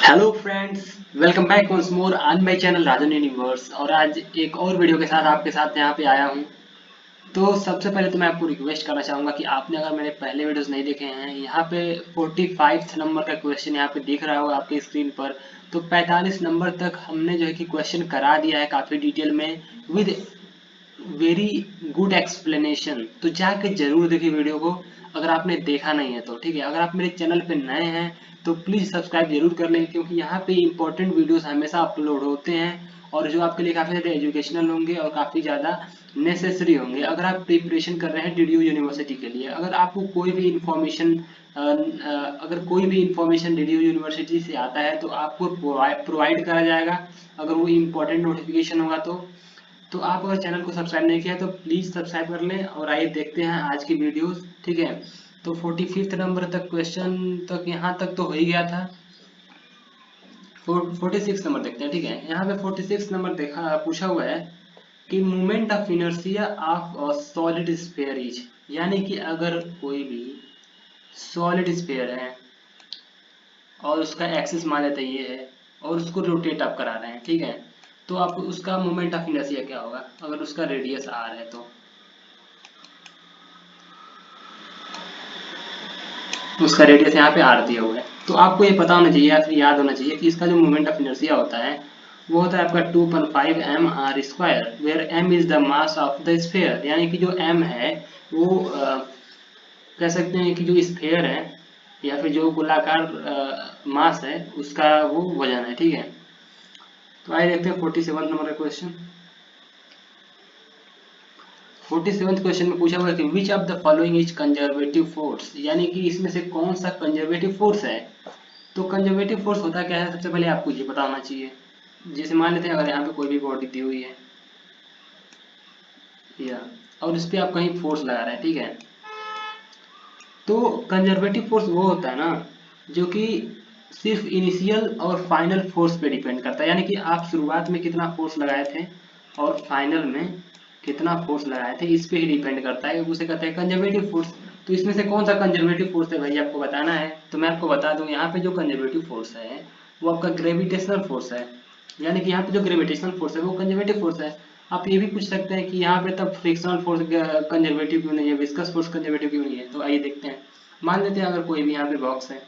Hello friends, welcome back once more on my channel Rajan universe. और आज एक और वीडियो के साथ आपके साथ यहाँ पे आया हूँ। तो सबसे पहले तो मैं आपको रिक्वेस्ट करना चाहूँगा कि आपने अगर मेरे पहले वीडियोस नहीं देखे हैं, यहाँ पे 45 नंबर का क्वेश्चन यहाँ पे दिख रहा होगा आपके स्क्रीन पर। तो 45 नंबर तक हमने जो है कि क्वेश्चन करा दिया है काफ़ी डिटेल में विद वेरी गुड एक्सप्लेनेशन। तो जाके जरूर देखिए वीडियो को, अगर आपने देखा नहीं है तो। ठीक है, अगर आप मेरे चैनल पे नए हैं तो प्लीज़ सब्सक्राइब जरूर कर लें, क्योंकि यहाँ पे इंपॉर्टेंट वीडियोस हमेशा अपलोड होते हैं और जो आपके लिए काफ़ी ज़्यादा एजुकेशनल होंगे और काफ़ी ज़्यादा नेसेसरी होंगे अगर आप प्रिपरेशन कर रहे हैं डीडीयू यूनिवर्सिटी के लिए। अगर आपको कोई भी इंफॉर्मेशन अगर कोई भी इंफॉर्मेशन डीडीयू यूनिवर्सिटी से आता है तो आपको प्रोवाइड करा जाएगा, अगर वो इम्पोर्टेंट नोटिफिकेशन होगा तो आप अगर चैनल को सब्सक्राइब नहीं किया तो प्लीज़ सब्सक्राइब कर लें। और आइए देखते हैं आज की वीडियोस। ठीक है, तो 45 नंबर तक क्वेश्चन तक यहाँ तक तो हो ही गया था। 46 नंबर देखते हैं। ठीक है, यहाँ पे 46 नंबर देखा पूछा हुआ है कि moment of inertia of a solid sphere is, यानी कि अगर कोई भी सॉलिड स्फीयर है और उसका एक्सिस मान लेते ये है और उसको रोटेट आप करा रहे हैं। ठीक है, तो आप उसका मोमेंट ऑफ इनर्शिया क्या होगा अगर उसका रेडियस आर है तो उसका रेडियस यहाँ पे आर दिया हुआ है। तो आपको ये पता होना चाहिए या फिर याद होना चाहिए कि इसका जो मोमेंट ऑफ इनर्शिया होता है वो होता है आपका 2.5 M R square, where M is the mass of the sphere. यानी कि जो एम है वो कह सकते हैं कि जो स्फीयर है या फिर जो गोलाकार मास है उसका वो वजन है। ठीक है, तो आइए देखते हैं 47 नंबर का क्वेश्चन। 47th क्वेश्चन में पूछा हुआ है कि which of the following is conservative force, यानी कि इसमें से कौन सा कंजर्वेटिव फोर्स है। तो कंजर्वेटिव फोर्स होता क्या है, सबसे पहले आपको ये पता होना चाहिए। जैसे मान लेते हैं अगर यहाँ पे कोई भी बॉडी दी हुई है या और इस पे आप कहीं फोर्स लगा रहे हैं। ठीक है, तो कंजर्वेटिव फोर्स वो होता है ना जो कि सिर्फ इनिशियल और फाइनल फोर्स पे डिपेंड करता है। यानी कि आप शुरुआत में कितना फोर्स लगाए थे और फाइनल में कितना फोर्स लगाए थे इस पे ही डिपेंड करता है, उसे कहते हैं कंजर्वेटिव फोर्स। तो इसमें से कौन सा कंजर्वेटिव फोर्स है भाई आपको बताना है। तो मैं आपको बता दूं, यहाँ पे जो कंजर्वेटिव फोर्स है वो आपका ग्रेविटेशनल फोर्स है। यानी कि यहाँ पे जो ग्रेविटेशनल फोर्स है वो कंजर्वेटिव फोर्स है। आप ये भी पूछ सकते हैं कि यहाँ पे तब फ्रिक्शनल फोर्स कंजर्वेटिव क्यों नहीं है, विस्कस फोर्स कंजर्वेटिव क्यों नहीं है। तो आइए देखते हैं। मान लेते हैं अगर कोई भी यहाँ पे बॉक्स है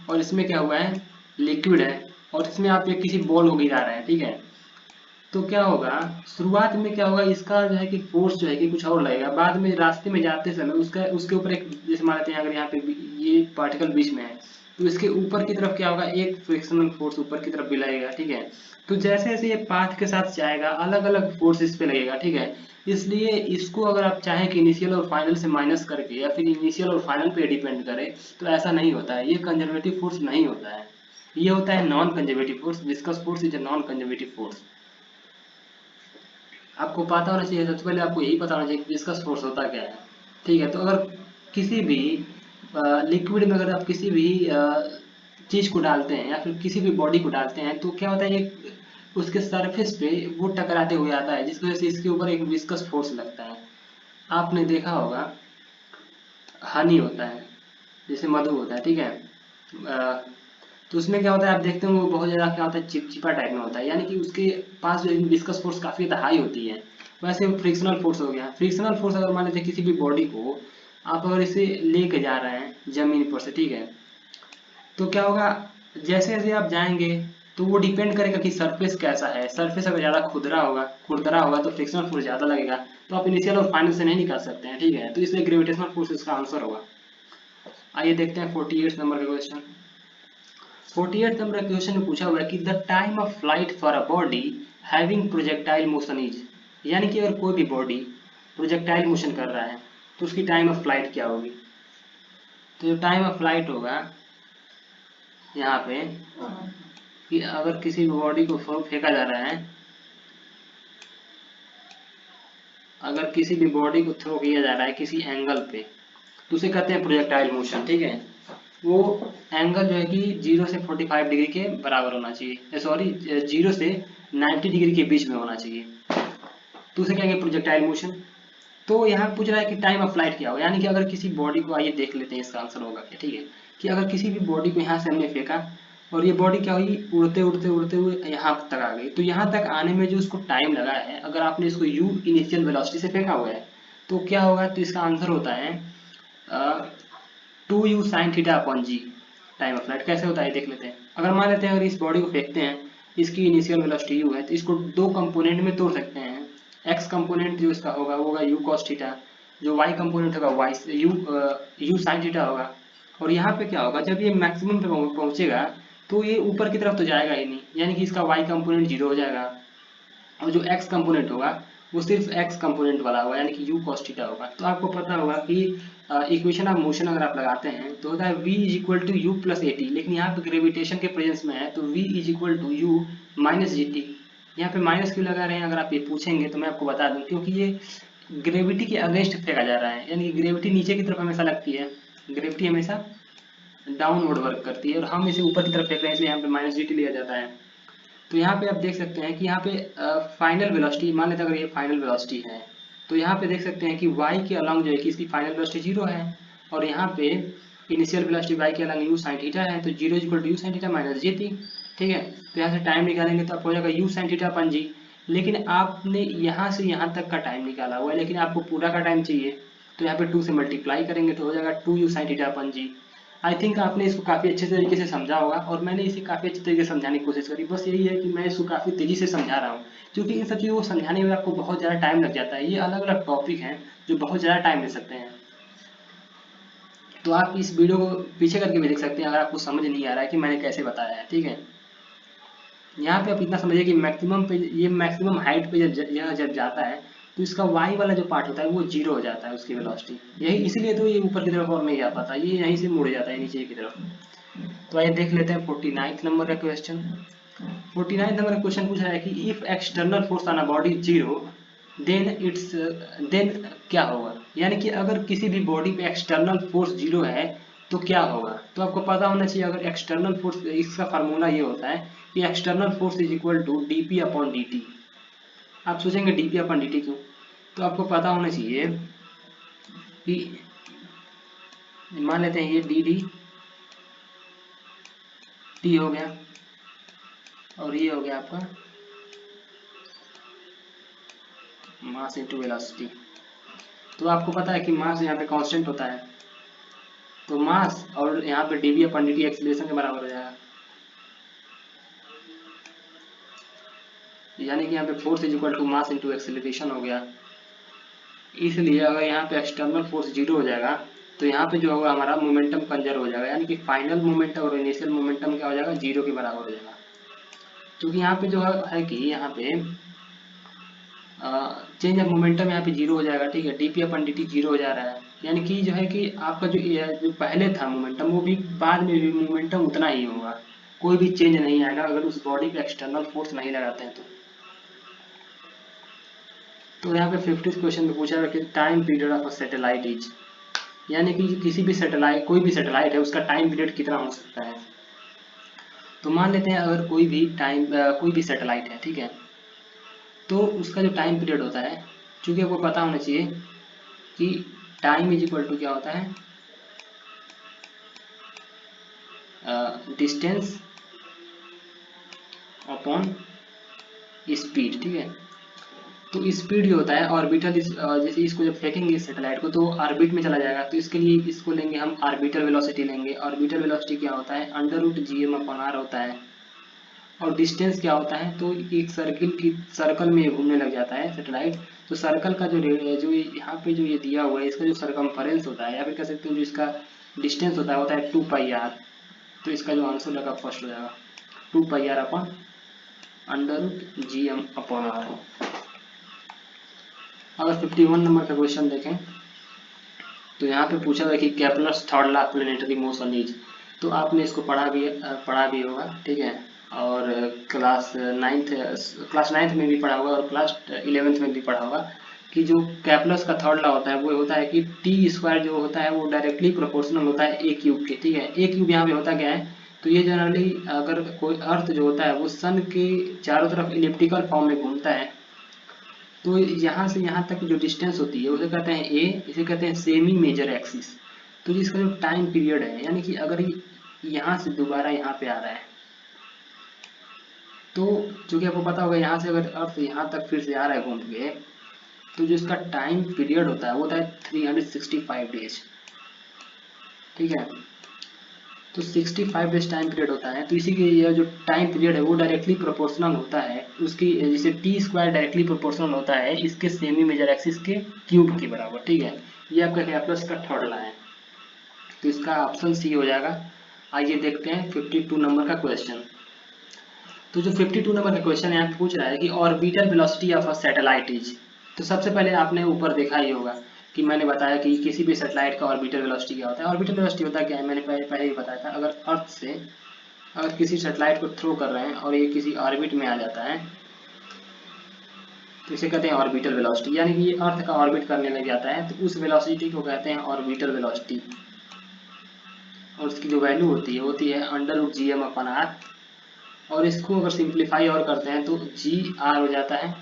और इसमें क्या हुआ है, लिक्विड है और इसमें आप एक किसी बॉल को गिरा रहे हैं। ठीक है, तो क्या होगा, शुरुआत में क्या होगा, इसका जो है कि फोर्स जो है कि कुछ और लगेगा, बाद में रास्ते में जाते समय उसका उसके ऊपर एक, जैसे मान लेते हैं अगर यहाँ पे ये पार्टिकल बीच में है तो इसके ऊपर की तरफ क्या होगा, एक फ्रिक्शनल फोर्स ऊपर की तरफ भी लगेगा। ठीक है, तो जैसे जैसे ये पाथ के साथ जाएगा अलग अलग फोर्स इस पे लगेगा। ठीक है, इसलिए इसको अगर आप चाहें कि इनिशियल और फाइनल से माइनस करके या फिर इनिशियल और फाइनल पे डिपेंड करे तो ऐसा नहीं होता है, ये कंजर्वेटिव फोर्स नहीं होता है। ये होता है non conservative force. Viscous force is a non conservative force. आपको पता होना चाहिए, सबसे पहले आपको यही पता होना चाहिए कि विस्कस फोर्स होता क्या है। ठीक है, तो अगर किसी भी लिक्विड में अगर आप किसी भी चीज को डालते हैं या फिर किसी भी बॉडी को डालते हैं तो क्या होता है, एक उसके सरफेस पे वो टकराते हुए आता है जिसकी वजह से इसके ऊपर एक विस्कस फोर्स लगता है। आपने देखा होगा हनी होता है, जैसे मधु होता है। ठीक है, तो उसमें क्या होता है आप देखते हो वो बहुत ज़्यादा क्या होता है, चिपचिपा टाइप में होता है, यानी कि उसके पास जो विस्कस फोर्स काफ़ी ज़्यादा हाई होती है। वैसे वो फ्रिक्शनल फोर्स हो गया। फ्रिक्शनल फोर्स अगर मान लीजिए किसी भी बॉडी को आप अगर इसे लेके जा रहे हैं जमीन पर से, ठीक है, तो क्या होगा, जैसे जैसे आप जाएंगे तो वो डिपेंड करेगा कि सरफेस कैसा है। सरफेस अगर ज़्यादा खुरदरा होगा तो फ्रिक्शनल फोर्स ज़्यादा लगेगा, तो आप इनिशियल और फाइनल से नहीं निकाल सकते हैं। ठीक है, तो इसलिए ग्रेविटेशनल फोर्स इसका आंसर होगा। आइए देखते हैं 48 नंबर का क्वेश्चन। 48 नंबर क्वेश्चन में पूछा हुआ है कि the time of flight for a body having projectile motion is, यानी कि अगर कोई भी बॉडी प्रोजेक्टाइल मोशन कर रहा है तो उसकी टाइम ऑफ फ्लाइट क्या होगी। तो जो टाइम ऑफ फ्लाइट होगा यहाँ पे, कि अगर किसी बॉडी को फेंका जा रहा है, अगर किसी भी बॉडी को थ्रो किया जा रहा है किसी एंगल पे तो उसे कहते हैं प्रोजेक्टाइल मोशन। ठीक है, वो एंगल जो है कि 0 से 45 डिग्री के बराबर होना चाहिए, सॉरी 0 से 90 डिग्री के बीच में होना चाहिए, तो उसे कहेंगे प्रोजेक्टाइल मोशन। तो यहाँ पूछ रहा है कि टाइम ऑफ फ्लाइट क्या होगा, यानी कि अगर किसी बॉडी को, आइए देख लेते हैं इसका आंसर होगा क्या। ठीक है, कि अगर किसी भी बॉडी को यहाँ से हमने फेंका और ये बॉडी क्या हुई, उड़ते उड़ते उड़ते हुए यहाँ तक आ गई। तो यहाँ तक आने में जो उसको टाइम लगा है, अगर आपने इसको u इनिशियल वेलोसिटी से फेंका हुआ है तो क्या होगा, तो इसका आंसर होता है 2u sin theta upon g time of flight. कैसे होता है देख लेते हैं। अगर मान लेते हैं अगर इस बॉडी को फेंकते हैं, इसकी इनिशियल वेलोसिटी u है, तो इसको दो कंपोनेंट में तोड़ सकते हैं। x कंपोनेंट जो इसका होगा वो होगा u cos थीटा, जो y कंपोनेंट होगा y u sin थीटा होगा। और यहाँ पे क्या होगा, जब ये मैक्सिमम पे पहुंचेगा तो ये ऊपर की तरफ तो जाएगा ही नहीं, यानी कि इसका y कंपोनेंट जीरो हो जाएगा, और जो x कंपोनेंट होगा वो सिर्फ x कंपोनेंट वाला होगा, यानी कि u cos थीटा होगा। तो आपको पता होगा कि इक्वेशन ऑफ मोशन अगर आप लगाते हैं तो होता है v is equal to u plus a t, लेकिन यहाँ पे ग्रेविटेशन के प्रेजेंस में है तो v is equal to u minus g t. यहाँ पे माइनस क्यों लगा रहे हैं, अगर आप ये पूछेंगे तो मैं आपको बता दूं, क्योंकि ये ग्रेविटी के अगेंस्ट फेंका जा रहा है, यानी कि ग्रेविटी नीचे की तरफ हमेशा लगती है, ग्रेविटी हमेशा डाउनवर्ड वर्क करती है, और हम इसे ऊपर की तरफ फेंक रहे हैं, इसलिए यहाँ पे माइनस जी टी लिया जाता है। तो यहाँ पे आप देख सकते हैं कि यहाँ पे फाइनल वेलोसिटी, मान लेते हैं अगर ये फाइनल वेलोसिटी है, तो यहाँ पे देख सकते हैं कि y के अलॉन्ग जो है कि इसकी फाइनल वेलोसिटी जीरो है, और यहाँ पे इनिशियल वेलोसिटी y के अलॉन्ग u sin थीटा है, तो zero equal to u sin theta minus g t. ठीक है, तो यहाँ से टाइम निकालेंगे तो आपको हो जाएगा u sin थीटा अपन जी। लेकिन आपने यहाँ से यहाँ तक का टाइम निकाला हुआ है, लेकिन आपको पूरा का टाइम चाहिए, तो यहाँ पे 2 से मल्टीप्लाई करेंगे तो हो जाएगा 2u sin theta upon g. I think आपने इसको काफ़ी अच्छे तरीके से समझा होगा, और मैंने इसे काफ़ी अच्छे तरीके से समझाने की कोशिश करी। बस यही है कि मैं इसको काफ़ी तेज़ी से समझा रहा हूँ, क्योंकि इन सब चीज़ों को समझाने में आपको बहुत ज़्यादा टाइम लग जाता है। ये अलग अलग टॉपिक हैं जो बहुत ज़्यादा टाइम ले सकते हैं। तो आप इस वीडियो को पीछे करके भी देख सकते हैं अगर आपको समझ नहीं आ रहा है कि मैंने कैसे बताया है। ठीक है, यहाँ पे आप इतना समझिए कि मैक्सिमम पे, ये मैक्सिमम हाइट पे जब जाता है तो इसका y वाला जो पार्ट होता है वो जीरो हो जाता है, उसकी वेलोसिटी, यही इसलिए तो ये ऊपर की तरफ और नहीं जा पाता, ये यहीं से मुड़ जाता है नीचे की तरफ। तो आइए देख लेते हैं 49 नंबर का क्वेश्चन। 49 नंबर का क्वेश्चन पूछा है कि if external force on a body zero then क्या होगा, यानी कि अगर किसी भी बॉडी पे एक्सटर्नल फोर्स जीरो है तो क्या होगा। तो आपको पता होना चाहिए, अगर एक्सटर्नल फोर्स, इसका फार्मूला ये होता है कि external force is equal to d p upon d t. आप सोचेंगे d p upon d t क्यों, तो आपको पता होना चाहिए कि मान लेते हैं ये डी डी टी हो गया, और ये हो गया आपका मास इनटू वेलोसिटी। तो आपको पता है कि मास यहाँ पे कांस्टेंट होता है, तो मास और यहाँ पे d v upon d t acceleration के बराबर हो जाएगा, यानी कि यहाँ पे force is equal to mass into acceleration हो गया। इसलिए अगर यहाँ पे एक्सटर्नल फोर्स जीरो हो जाएगा तो यहाँ पे जो होगा हमारा मोमेंटम कंजर्व हो जाएगा, यानी कि फाइनल मोमेंटम और इनिशियल मोमेंटम क्या हो जाएगा, जीरो के बराबर हो जाएगा। क्योंकि यहाँ पे जो है कि यहाँ पे चेंज ऑफ मोमेंटम यहाँ पे जीरो हो जाएगा। ठीक है, डी पी अपन डी टी जीरो हो जा रहा है, यानी कि जो है कि आपका जो पहले था मोमेंटम वो भी बाद में भी मोमेंटम उतना ही होगा, कोई भी चेंज नहीं आएगा अगर उस बॉडी पे एक्सटर्नल फोर्स नहीं लगाते हैं तो यहाँ पे 50th क्वेश्चन में पूछा है कि time period of a satellite is, यानी कि किसी भी सैटेलाइट, कोई भी सैटेलाइट है उसका टाइम पीरियड कितना हो सकता है। तो मान लेते हैं अगर कोई भी सैटेलाइट है, ठीक है, तो उसका जो टाइम पीरियड होता है, चूंकि आपको पता होना चाहिए कि टाइम इज इक्वल टू क्या होता है, डिस्टेंस अपॉन स्पीड। ठीक है, तो स्पीड जो होता है ऑर्बिटल, जैसे इसको जब फेंकेंगे इस सैटेलाइट को तो ऑर्बिट में चला जाएगा, तो इसके लिए इसको लेंगे हम ऑर्बिटल वेलोसिटी लेंगे। ऑर्बिटल वेलोसिटी क्या होता है, under root G M upon R होता है। और डिस्टेंस क्या होता है, तो एक सर्कल में घूमने लग जाता है सैटेलाइट, तो सर्कल का जो यहाँ पे जो ये दिया हुआ है इसका जो सरकमफेरेंस होता है, या फिर कह सकते हैं जो इसका डिस्टेंस होता है 2 पाई आर। तो इसका जो आंसर लगा फर्स्ट हो जाएगा 2 pi r upon under root G M upon r. अगर 51 नंबर का क्वेश्चन देखें तो यहाँ पे पूछा हुआ है कि Kepler's third law of planetary motion is, तो आपने इसको पढ़ा भी होगा। ठीक है, और क्लास नाइन्थ में भी पढ़ा होगा और क्लास 11th में भी पढ़ा होगा कि जो केपलर्स का थर्ड लॉ होता है वो होता है कि टी स्क्वायर जो होता है वो डायरेक्टली प्रोपोर्शनल होता है ए क्यूब के। ठीक है, ए क्यूब यहाँ पे होता क्या है, तो ये जनरली अगर कोई अर्थ जो होता है वो सन के चारों तरफ इलिप्टिकल फॉर्म में घूमता है, तो यहाँ से यहाँ तक जो डिस्टेंस होती है उसे कहते हैं ए, इसे कहते हैं सेमी मेजर एक्सिस। तो इसका जो टाइम पीरियड है, यानी कि अगर यहाँ से दोबारा यहाँ पे आ रहा है तो चूंकि आपको पता होगा यहाँ से अगर अर्थ यहाँ तक फिर से आ रहा है घूम के, तो जो इसका टाइम पीरियड होता है वो होता है 365 डेज। ठीक है, तो 65 डेज टाइम पीरियड होता है। तो इसी के यह जो टाइम पीरियड है वो डायरेक्टली प्रोपोर्शनल होता है उसकी, जैसे टी स्क्वायर डायरेक्टली प्रोपोर्शनल होता है इसके सेमी मेजर एक्सिस के क्यूब के बराबर। ठीक है, ये आपका कैलकुलस का थर्ड लॉ है, तो इसका ऑप्शन सी हो जाएगा। आइए देखते हैं 52 नंबर का क्वेश्चन। तो जो 52 नंबर का क्वेश्चन यहाँ पूछ रहा है कि orbital velocity of a satellite is. तो सबसे पहले आपने ऊपर देखा ही होगा कि मैंने बताया कि किसी भी सैटेलाइट का ऑर्बिटल वेलोसिटी क्या होता है। ऑर्बिटल वेलोसिटी होता क्या है, मैंने पहले ही बताया था। अगर अर्थ से अगर किसी सैटेलाइट को थ्रो कर रहे हैं और ये किसी ऑर्बिट में आ जाता है तो इसे कहते हैं ऑर्बिटल वेलोसिटी, यानी कि ये अर्थ का ऑर्बिट करने लग जाता है तो उस वेलोसिटी को कहते हैं ऑर्बिटल वेलोसिटी। और उसकी जो वैल्यू होती है √gm/r। और इसको अगर सिंप्लीफाई और करते हैं तो जी आर हो जाता है।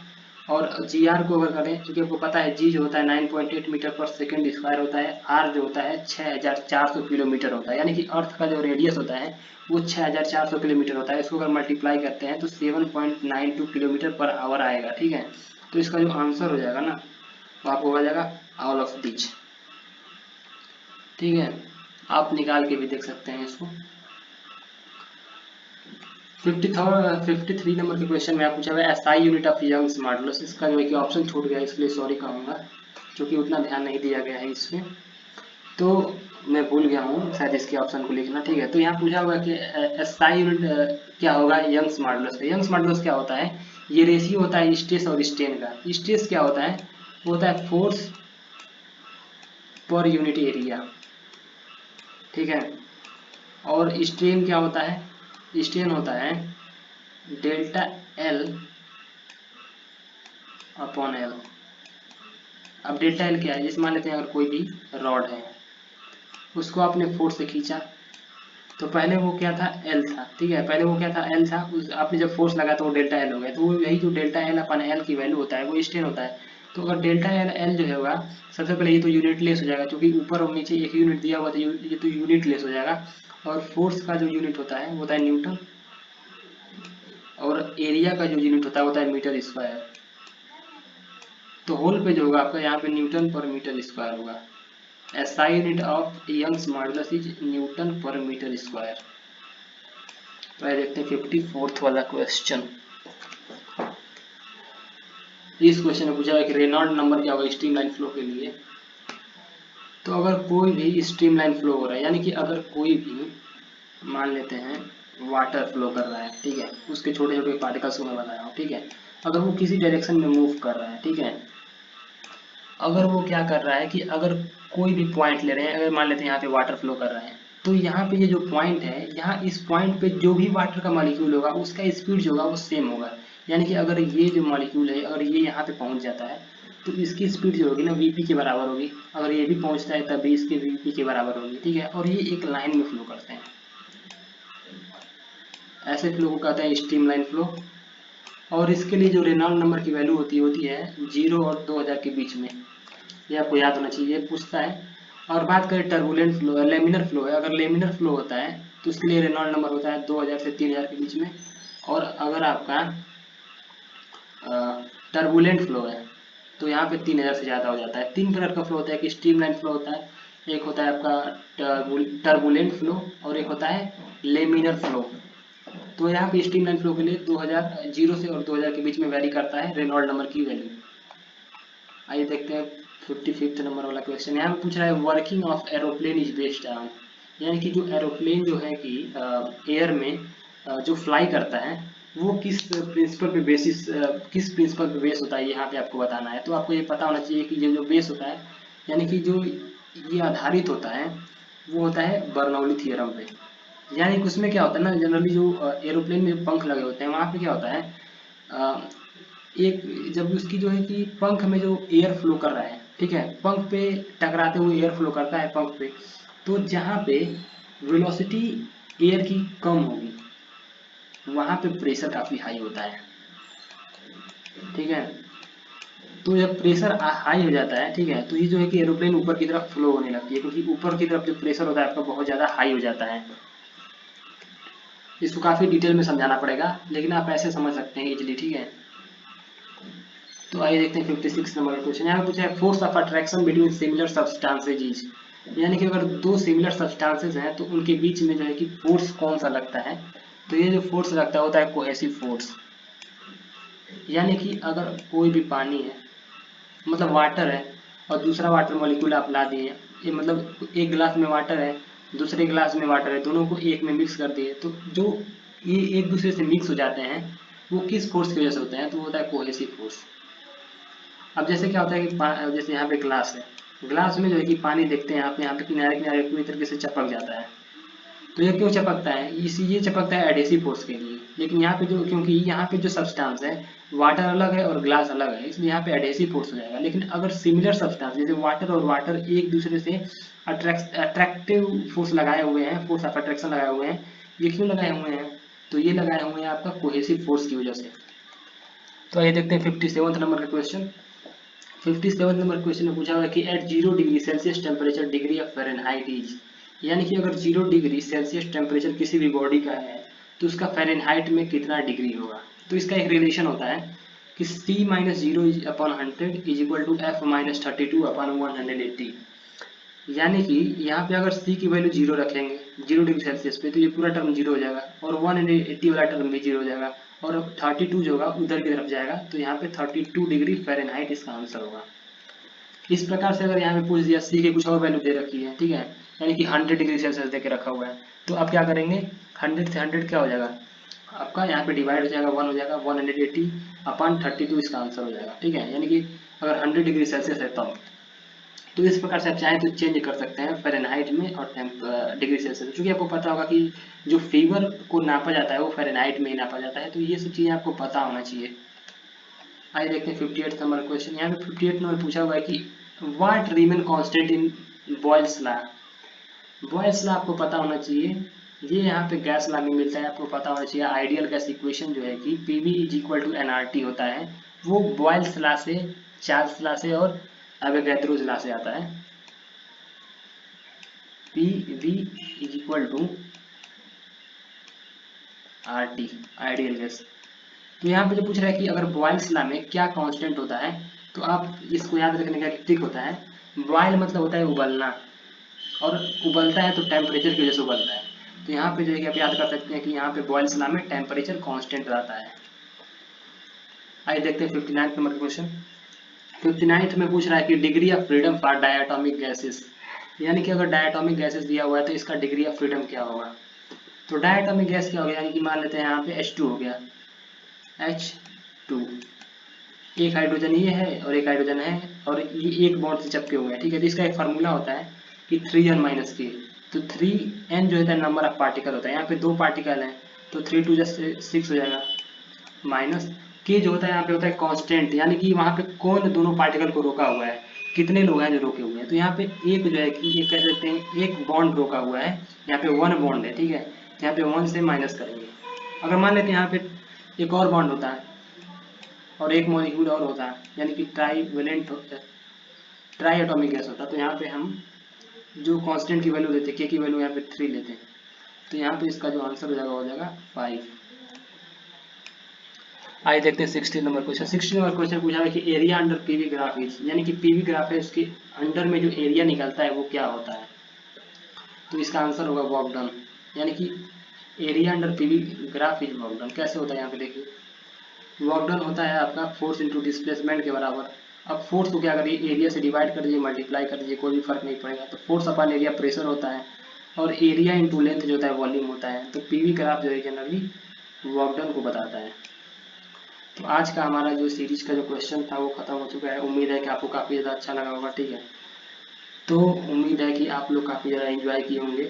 और जी आर को अगर करें, क्योंकि आपको पता है जी जो होता है 9.8 मीटर पर सेकेंड स्क्वायर होता है, आर जो होता है 6400 किलोमीटर होता है, यानी कि अर्थ का जो रेडियस होता है वो 6400 किलोमीटर होता है। इसको अगर मल्टीप्लाई करते हैं तो 7.92 किलोमीटर पर आवर आएगा। ठीक है, तो इसका जो आंसर हो जाएगा ना वो आपको हो जाएगा ऑल ऑफ दिस। ठीक है, आप निकाल के भी देख सकते हैं इसको। 53 नंबर के क्वेश्चन में आप पूछा हुआ है SI unit of Young's modulus. इसका जो है कि ऑप्शन छूट गया, इसलिए सॉरी कहूँगा, क्योंकि उतना ध्यान नहीं दिया गया है इसमें, तो मैं भूल गया हूँ शायद इसके ऑप्शन को लिखना। ठीक है, तो यहाँ पूछा हुआ है कि एसआई यूनिट क्या होगा यंग्स मॉडुलस का। यंग्स मॉडुलस क्या होता है, ये रेशियो होता है स्ट्रेस और स्ट्रेन का। स्ट्रेस क्या होता है, वो होता है फोर्स पर यूनिट एरिया। ठीक है, और स्ट्रेन क्या होता है, स्ट्रेन होता है डेल्टा एल अपॉन एल। अब डेल्टा एल क्या है, जैसे मान लेते हैं अगर कोई भी रॉड है उसको आपने फोर्स से खींचा तो पहले वो क्या था एल था। ठीक है, पहले वो क्या था एल था, उस आपने जब फोर्स लगा तो वो डेल्टा एल हो गया। तो वो यही जो डेल्टा एल अपन एल की वैल्यू होता है वो स्ट्रेन होता है। तो अगर डेल्टा एल एल जो है होगा, सबसे पहले ये तो यूनिट लेस हो जाएगा, क्योंकि ऊपर और नीचे एक यूनिट दिया हुआ था, ये तो यूनिट लेस हो जाएगा। और फोर्स का जो यूनिट होता है वो होता है न्यूटन, और एरिया का जो यूनिट होता है वो होता है मीटर स्क्वायर। तो होल पे जो होगा आपका यहाँ पे न्यूटन पर मीटर स्क्वायर होगा। SI unit of Young's modulus is newton per metre square. तो आइए देखते हैं 54th वाला क्वेश्चन। इस क्वेश्चन में पूछा है कि रेनॉल्ड नंबर क्या होगा स्ट्रीमलाइन फ्लो के लिए। तो अगर कोई भी स्ट्रीमलाइन फ्लो हो रहा है, यानी कि अगर कोई भी मान लेते हैं वाटर फ्लो कर रहा है, ठीक है, उसके छोटे छोटे पार्टिकल्स को मैं बता रहा हूँ। ठीक है, अगर वो किसी डायरेक्शन में मूव कर रहा है, ठीक है, अगर वो क्या कर रहा है कि अगर कोई भी पॉइंट ले रहे हैं, अगर मान लेते हैं यहाँ पे वाटर फ्लो कर रहा है, तो यहाँ पे ये जो पॉइंट है, यहाँ इस पॉइंट पे जो भी वाटर का मॉलिक्यूल होगा उसका स्पीड जो होगा वो सेम होगा। यानी कि अगर ये जो मॉलिक्यूल है अगर ये यहाँ पे पहुँच जाता है तो इसकी स्पीड जो होगी ना वीपी के बराबर होगी। अगर ये भी पहुँचता है तब भी इसके वीपी के बराबर होगी। ठीक है, और ये एक लाइन में फ्लो करते हैं, ऐसे फ्लो को कहते हैं स्ट्रीमलाइन फ्लो। और इसके लिए जो रेनॉल्ड नंबर की वैल्यू होती है 0 और 2000 के बीच में, ये आपको याद होना चाहिए, ये पूछता है। और बात करें टर्बुलेंट फ्लो, लेमिनर फ्लो है, अगर लेमिनर फ्लो होता है तो उसके लिए रेनॉल्ड नंबर होता है 2000 से 3000 के बीच में। और अगर आपका टर्बुलेंट फ्लो है तो यहाँ पे 3000 से ज़्यादा हो जाता है। तीन प्रकार का फ्लो होता है, कि स्ट्रीमलाइन फ्लो होता है, एक होता है आपका टर्बुलेंट फ्लो, और एक होता है लेमिनर फ्लो। तो यहाँ पे स्ट्रीमलाइन फ्लो के लिए 2000 जीरो से और 2000 के बीच में वेरी करता है रेनॉल्ड नंबर की वैल्यू। आइए देखते हैं 55th नंबर वाला क्वेश्चन। यहाँ पे पूछ रहा है working of aeroplane is based on, यानी कि जो एरोप्लेन जो है कि एयर में जो फ्लाई करता है वो किस प्रिंसिपल पे बेसिस, किस प्रिंसिपल पे बेस होता है, यहाँ पे आपको बताना है। तो आपको ये पता होना चाहिए कि ये जो बेस होता है, यानी कि जो ये आधारित होता है वो होता है बर्नौली थियरम पे। यानी कि उसमें क्या होता है ना, जनरली जो एरोप्लेन में पंख लगे होते हैं वहाँ पे क्या होता है, एक जब उसकी जो है कि पंख में जो एयर फ्लो कर रहा है, ठीक है, पंख पे टकराते हुए एयर फ्लो करता है पंख पे, तो जहाँ पे वेलोसिटी एयर की कम होगी वहाँ पे प्रेशर काफ़ी हाई होता है। ठीक है, तो जब प्रेशर हाई हो जाता है, ठीक है, तो ये जो है कि एरोप्लेन ऊपर की तरफ फ्लो होने लगती है, क्योंकि ऊपर की तरफ जो प्रेशर होता है आपका बहुत ज़्यादा हाई हो जाता है। इसको काफ़ी डिटेल में समझाना पड़ेगा, लेकिन आप ऐसे समझ सकते हैं इजीली, ठीक है। तो आइए देखते हैं 56 नंबर का क्वेश्चन। यहाँ पे पूछा है force of attraction between similar substances is, यानी कि अगर दो सिमिलर सब्सटेंसेज हैं तो उनके बीच में जो है कि फोर्स कौन सा लगता है। तो ये जो फोर्स लगता है होता है कोहेसिव फोर्स। यानी कि अगर कोई भी पानी है, मतलब वाटर है, और दूसरा वाटर मॉलिक्यूल आप ला दिए, ये मतलब एक गिलास में वाटर है, दूसरे गिलास में वाटर है, दोनों को एक में मिक्स कर दिए, तो जो ये एक दूसरे से मिक्स हो जाते हैं वो किस फोर्स की वजह से होते हैं, तो वो होता है कोहेसिव फोर्स। अब जैसे क्या होता है कि जैसे यहाँ पे ग्लास है, ग्लास में जो है कि पानी देखते हैं आप यहाँ पे किनारे किनारे पूरी तरीके से चिपक जाता है। तो ये क्यों चिपकता है, इसी ये चिपकता है एडेसिव फोर्स के लिए। लेकिन यहाँ पे जो, क्योंकि यहाँ पे जो सब्सटेंस है वाटर अलग है और ग्लास अलग है, इसलिए यहाँ पे एडेसिव फोर्स हो जाएगा। लेकिन अगर सिमिलर सब्सटेंस जैसे वाटर और वाटर एक दूसरे से अट्रैक्टिव फोर्स लगाए हुए हैं, फोर्स ऑफ अट्रैक्शन लगाए हुए हैं, ये क्यों लगाए हुए हैं, तो ये लगाए हुए हैं आपका कोहेसिव फोर्स की वजह से। तो आइए देखते हैं 57 नंबर का क्वेश्चन। 57 नंबर क्वेश्चन में पूछा हुआ है कि at 0 degree Celsius temperature degree of Fahrenheit is, यानी कि अगर 0 डिग्री सेल्सियस टेम्परेचर किसी भी बॉडी का है तो उसका फ़ारेनहाइट में कितना डिग्री होगा। तो इसका एक रिलेशन होता है कि C minus zero upon 100 is equal to F minus 32 upon 180। यानी कि यहाँ पे अगर C की वैल्यू जीरो रखेंगे 0 डिग्री सेल्सियस पे, तो ये पूरा टर्म जीरो हो जाएगा, और 180 वाला टर्म भी जीरो हो जाएगा, और 32 जो होगा उधर की तरफ जाएगा, तो यहाँ पे 32 डिग्री फ़ारेनहाइट इसका आंसर होगा। इस प्रकार से अगर यहाँ पे पूछ दिया C की कुछ और वैल्यू दे रखी है, ठीक है, यानी कि 100 डिग्री सेल्सियस दे के रखा हुआ है, तो आप क्या करेंगे 100 से 100 क्या हो जाएगा आपका, यहाँ पे डिवाइड हो जाएगा, 1 हो जाएगा, 180 अपॉन 32 इसका आंसर हो जाएगा, ठीक है। यानी कि अगर 100 डिग्री सेल्सियस है तो इस प्रकार से आप चाहें तो चेंज कर सकते हैं फ़ारेनहाइट में और डिग्री सेल्सियस। क्योंकि आपको पता होगा कि जो फीवर को नापा जाता है वो फ़ारेनहाइट में ही नापा जाता है, तो ये सब चीज़ें आपको पता होना चाहिए। आइए देखते हैं 58 नंबर क्वेश्चन। यहाँ पे 58 नंबर पूछा हुआ है कि what remain constant in Boyle's law. Boyle's law आपको पता होना चाहिए, ये यहाँ पे गैस लॉ में मिलता है, आपको पता होना चाहिए। आइडियल गैस इक्वेशन जो है कि PV is equal to NRT होता है, वो बॉयल्स लॉ से, चार्ल्स लॉ से और एवोगैड्रोस लॉ से आता है। PV is equal to RT ideal gas. तो यहाँ पे जो पूछ रहा है कि अगर बॉयल्स लॉ में क्या कांस्टेंट होता है, तो आप इसको याद रखने का ट्रिक होता है, बॉयल मतलब होता है उबलना, और उबलता है तो टेम्परेचर की वजह से उबलता है। तो यहाँ पे जो है कि आप याद कर सकते हैं कि यहाँ पे बॉयल्स लॉ में टेम्परेचर कांस्टेंट रहता है। आइए देखते हैं 59 नंबर क्वेश्चन। 59 में पूछ रहा है कि degree of freedom for diatomic gases, यानी कि अगर डायटोमिक गैसेस दिया हुआ है तो इसका डिग्री ऑफ फ्रीडम क्या होगा। तो डायटोमिक गैस क्या हो गया, यानी कि मान लेते हैं यहाँ पे H2 हो गया, H2, एक हाइड्रोजन ये है और एक हाइड्रोजन है, और ये एक बॉन्ड से चिपके हुए हैं, ठीक है। तो इसका एक फार्मूला होता है कि 3n माइनस के, तो 3n जो होता है नंबर ऑफ पार्टिकल होता है, यहाँ पे 2 पार्टिकल हैं, तो 3 2 6 हो जाएगा, माइनस के जो होता है यहाँ पे होता है कांस्टेंट, यानी कि वहाँ पे कौन दोनों पार्टिकल को रोका हुआ है, कितने लोग हैं जो रोके हुए हैं। तो यहाँ पे एक जो है कि ये कह सकते हैं एक बॉन्ड रोका हुआ है, यहाँ पे 1 बॉन्ड है, ठीक है। यहाँ पे 1 से माइनस करेंगे। अगर मान लेते हैं यहाँ पे एक और बॉन्ड होता है और एक मॉलिक्यूल और होता है, यानी कि ट्राईवेलेंट ट्राई एटॉमिक गैस होता है, तो यहाँ पे हम जो कांस्टेंट की वैल्यू लेते हैं, के की वैल्यू यहाँ पे 3 लेते हैं, तो यहाँ पे इसका जो आंसर हो जाएगा 5। आइए देखते हैं 60 नंबर क्वेश्चन। 60 नंबर क्वेश्चन पूछा है कि area under PV graph is, यानी कि पीवी ग्राफ है उसके अंडर में जो एरिया निकलता है वो क्या होता है। तो इसका आंसर होगा वर्क डन, यानी कि area under PV graph is work done. कैसे होता है यहाँ पे देखिए, वर्क डन होता है आपका फोर्स इंटू डिस्प्लेसमेंट के बराबर। अब फोर्स को क्या करिए, एरिया से डिवाइड कर दीजिए, मल्टीप्लाई कर दीजिए, कोई भी फर्क नहीं पड़ेगा। तो फोर्स अपॉन एरिया प्रेशर होता है, और एरिया इंटू लेंथ जो होता है वॉल्यूम होता है। तो पीवी ग्राफ जो है जनरली वर्क डन को बताता है। तो आज का हमारा जो सीरीज का जो क्वेश्चन था वो खत्म हो चुका है। उम्मीद है कि आपको काफ़ी ज़्यादा अच्छा लगा होगा, ठीक है। तो उम्मीद है कि आप लोग काफ़ी ज़्यादा एंजॉय किए होंगे।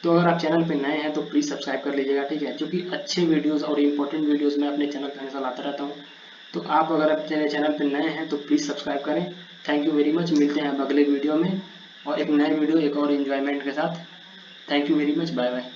तो अगर आप चैनल पे नए हैं तो प्लीज़ सब्सक्राइब कर लीजिएगा, ठीक है, क्योंकि अच्छे वीडियोस और इम्पोर्टेंट वीडियोस मैं अपने चैनल पर हमेशा लाता रहता हूँ। तो आप अगर अपने चैनल पर नए हैं तो प्लीज़ सब्सक्राइब करें। Thank you very much. मिलते हैं अब अगले वीडियो में और एक नए वीडियो एक और इन्जॉयमेंट के साथ। Thank you very much. Bye bye.